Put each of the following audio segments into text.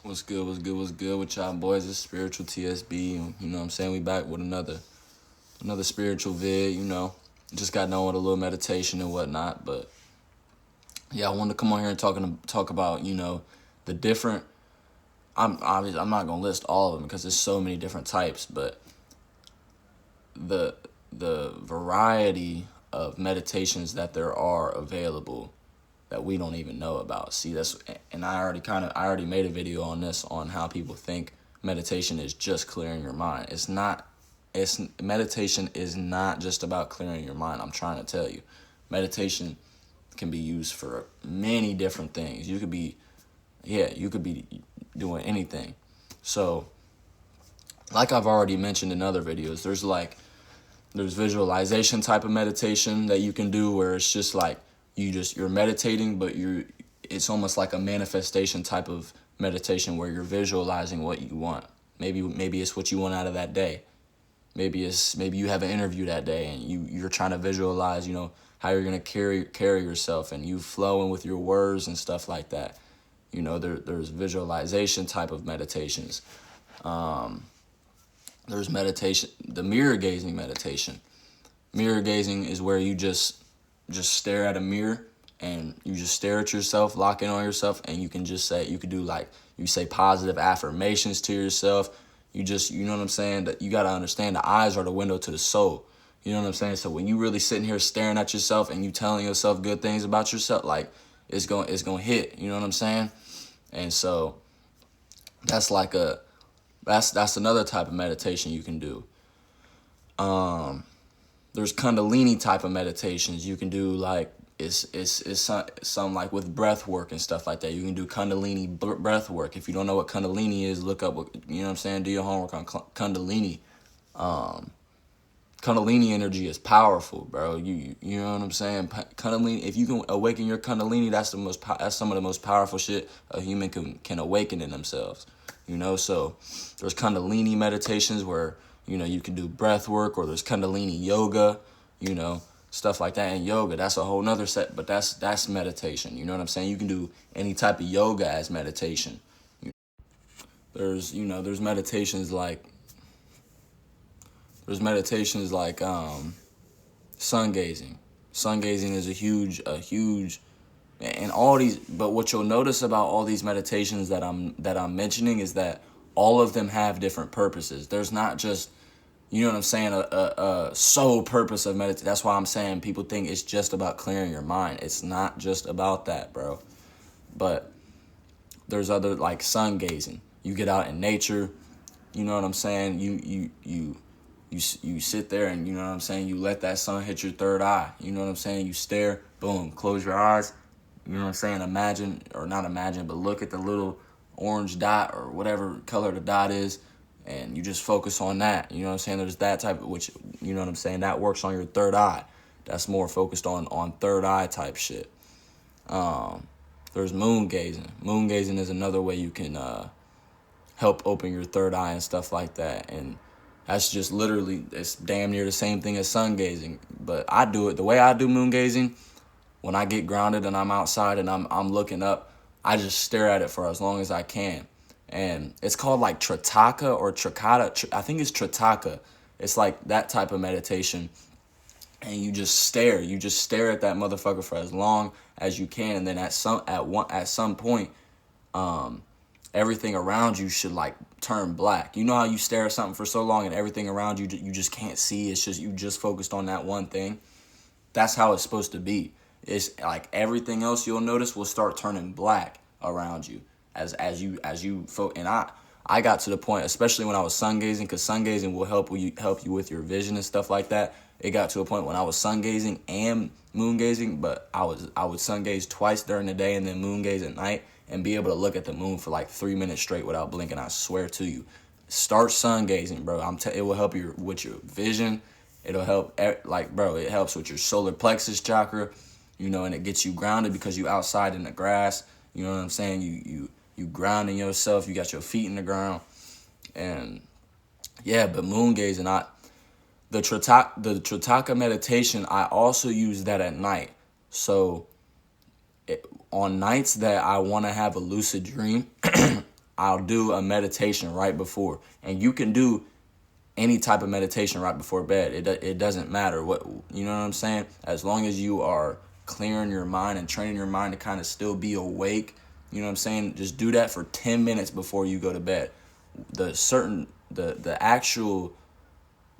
What's good, what's good, what's good with y'all boys? It's Spiritual TSB. You know what I'm saying? We back with another spiritual vid, Just got done with a little meditation and whatnot. But yeah, I wanted to come on here and talk about, the different I'm not gonna list all of them because there's so many different types, but the variety of meditations that there are available that we don't even know about. See, and I already made a video on this, on how people think meditation is just clearing your mind. It's not. Meditation is not just about clearing your mind. I'm trying to tell you, meditation can be used for many different things. You could be doing anything. So, like I've already mentioned in other videos, there's visualization type of meditation that you can do where it's just like you're meditating, but it's almost like a manifestation type of meditation where you're visualizing what you want. Maybe it's what you want out of that day. Maybe you have an interview that day and you're trying to visualize, how you're gonna carry yourself, and you flowing with your words and stuff like that. There's visualization type of meditations. There's meditation, the mirror gazing meditation. Mirror gazing is where you just stare at a mirror and you just stare at yourself, lock in on yourself, and you say positive affirmations to yourself. You know what I'm saying? That you got to understand, the eyes are the window to the soul. You know what I'm saying? So when you really sitting here staring at yourself and you telling yourself good things about yourself, like it's going to hit, you know what I'm saying? And so that's another type of meditation you can do. There's Kundalini type of meditations you can do, like it's some like with breath work and stuff like that. You can do Kundalini breath work. If you don't know what Kundalini is, look up what, you know what I'm saying, do your homework on Kundalini. Kundalini energy is powerful, bro. You know what I'm saying? Kundalini, if you can awaken your Kundalini, that's some of the most powerful shit a human can awaken in themselves. So there's Kundalini meditations where, you can do breath work, or there's Kundalini yoga, stuff like that. And yoga, that's a whole nother set, but that's meditation. You know what I'm saying? You can do any type of yoga as meditation. There's meditations like sun gazing. Sun gazing is a huge, and all these. But what you'll notice about all these meditations that I'm mentioning is that all of them have different purposes. There's not just, you know what I'm saying, a sole purpose of meditation. That's why I'm saying people think it's just about clearing your mind. It's not just about that, bro. But there's other, like sun gazing. You get out in nature. You know what I'm saying? You sit there and, you know what I'm saying, you let that sun hit your third eye. You know what I'm saying? You stare, boom, close your eyes. You know what I'm saying? Not imagine, but look at the little orange dot or whatever color the dot is, and you just focus on that. You know what I'm saying? There's that type of, which, you know what I'm saying, that works on your third eye. That's more focused on third eye type shit. There's moon gazing. Moon gazing is another way you can help open your third eye and stuff like that. And that's just literally, it's damn near the same thing as sun gazing. But I do it the way I do moon gazing. When I get grounded and I'm outside and I'm looking up, I just stare at it for as long as I can. And it's called like Tritaka or Trikkata. I think it's Tritaka. It's like that type of meditation. And you just stare. You just stare at that motherfucker for as long as you can. And then at some point, everything around you should like turn black. You know how you stare at something for so long and everything around you just can't see. It's just, you just focused on that one thing. That's how it's supposed to be. It's like everything else you'll notice will start turning black around you and I got to the point, especially when I was sun gazing, because sun gazing will help you with your vision and stuff like that. It got to a point when I was sun gazing and moon gazing, but I would sun gaze twice during the day and then moon gaze at night, and be able to look at the moon for like 3 minutes straight without blinking. I swear to you, start sun gazing, bro. It will help you with your vision. It'll help, it helps with your solar plexus chakra, and it gets you grounded because you outside in the grass. You know what I'm saying? You grounding yourself. You got your feet in the ground, and yeah. But moon gazing, the Tritaka meditation, I also use that at night. So on nights that I want to have a lucid dream, I'll do a meditation right before. And you can do any type of meditation right before bed. It doesn't matter what, you know what I'm saying? As long as you are clearing your mind and training your mind to kind of still be awake, you know what I'm saying? Just do that for 10 minutes before you go to bed. The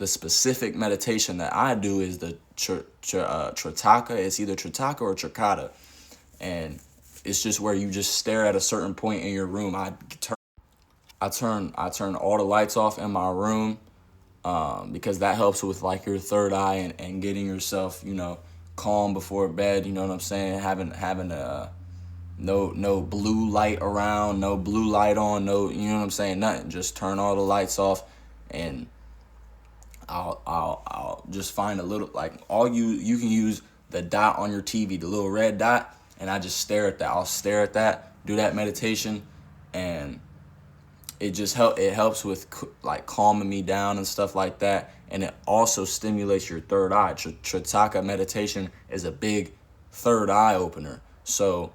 specific meditation that I do is the Tritaka. It's either Tritaka or Trikhata. And it's just where you just stare at a certain point in your room. I turn all the lights off in my room, because that helps with like your third eye and getting yourself, calm before bed. You know what I'm saying? Having no blue light around, no blue light on, no, you know what I'm saying? Nothing. Just turn all the lights off, and I'll just find a little, like, you can use the dot on your TV, the little red dot, and I just stare at that. I'll stare at that, do that meditation, and it helps with like calming me down and stuff like that. And it also stimulates your third eye. Tritaka meditation is a big third eye opener. So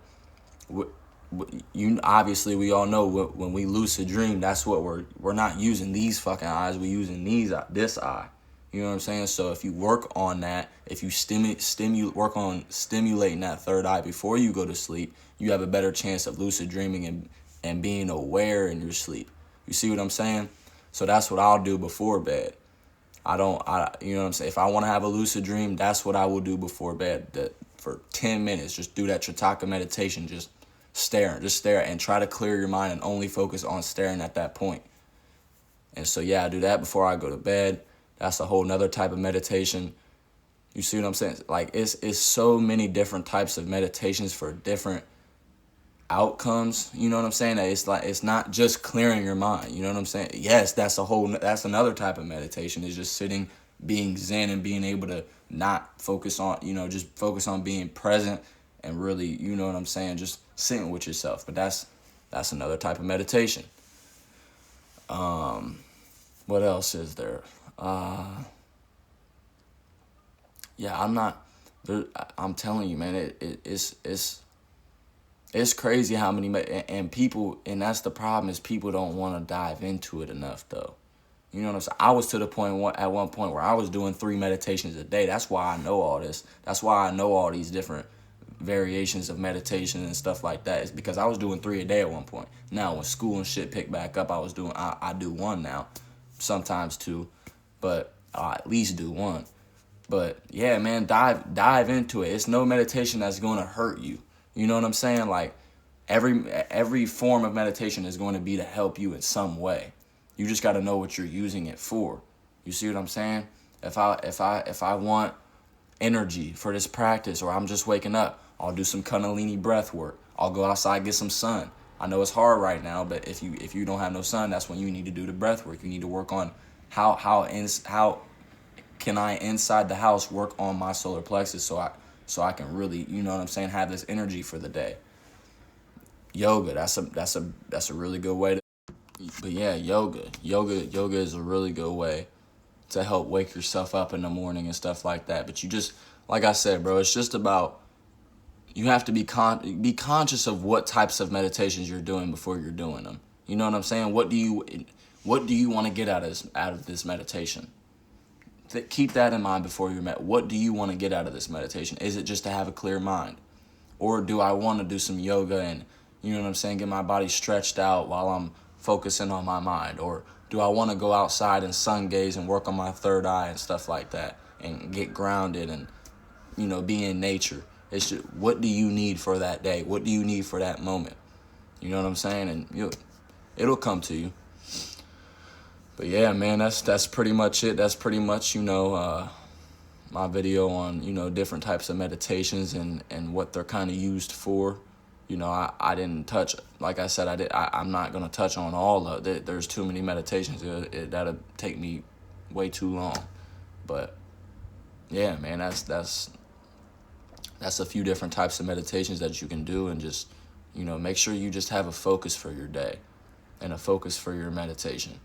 obviously we all know when we lucid dream, that's what we're not using these fucking eyes, we're using this eye. You know what I'm saying? So if you work on that, if you work on stimulating that third eye before you go to sleep, you have a better chance of lucid dreaming and being aware in your sleep. You see what I'm saying? So that's what I'll do before bed. You know what I'm saying? If I want to have a lucid dream, that's what I will do before bed. For 10 minutes, just do that Tritaka meditation. Just stare and try to clear your mind and only focus on staring at that point. And so, yeah, I do that before I go to bed. That's a whole nother type of meditation. You see what I'm saying? Like, it's so many different types of meditations for different outcomes. You know what I'm saying? That it's not just clearing your mind. You know what I'm saying? Yes, that's another type of meditation, is just sitting, being zen, and being able to not focus on, just focus on being present and really, you know what I'm saying, just sitting with yourself. But that's another type of meditation. What else is there? Yeah, I'm telling you, man, it's crazy how many, and people, and that's the problem, is people don't want to dive into it enough, though. You know what I'm saying? I was to the point at one point where I was doing 3 meditations a day. That's why I know all this. That's why I know all these different variations of meditation and stuff like that. Is because I was doing 3 a day at one point. Now, when school and shit picked back up, I do 1 now, sometimes 2, but I at least do 1. But yeah, man, dive into it. It's no meditation that's going to hurt you. You know what I'm saying? Like, every form of meditation is going to be to help you in some way. You just got to know what you're using it for. You see what I'm saying? If I want energy for this practice, or I'm just waking up, I'll do some Kundalini breath work. I'll go outside, get some sun. I know it's hard right now, but if you don't have no sun, that's when you need to do the breath work. You need to work on how can I inside the house work on my solar plexus so I can really, you know what I'm saying, have this energy for the day. Yoga, that's a really good way to. But yeah, yoga is a really good way to help wake yourself up in the morning and stuff like that. But you just, like I said, bro, it's just about, you have to be conscious of what types of meditations you're doing before you're doing them. You know what I'm saying? What do you want to get out of this meditation? Keep that in mind before you're What do you want to get out of this meditation? Is it just to have a clear mind? Or do I want to do some yoga and, you know what I'm saying, get my body stretched out while I'm focusing on my mind? Or do I want to go outside and sun gaze and work on my third eye and stuff like that and get grounded and, be in nature? It's just, what do you need for that day? What do you need for that moment? You know what I'm saying? And it'll come to you. But yeah, man, that's pretty much it. That's pretty much, my video on, different types of meditations and what they're kind of used for. I didn't touch, like I said, I'm not going to touch on all of it. There's too many meditations. That'll take me way too long. But yeah, man, that's a few different types of meditations that you can do, and just, make sure you just have a focus for your day and a focus for your meditation.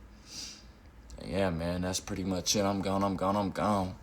And yeah, man, that's pretty much it. I'm gone.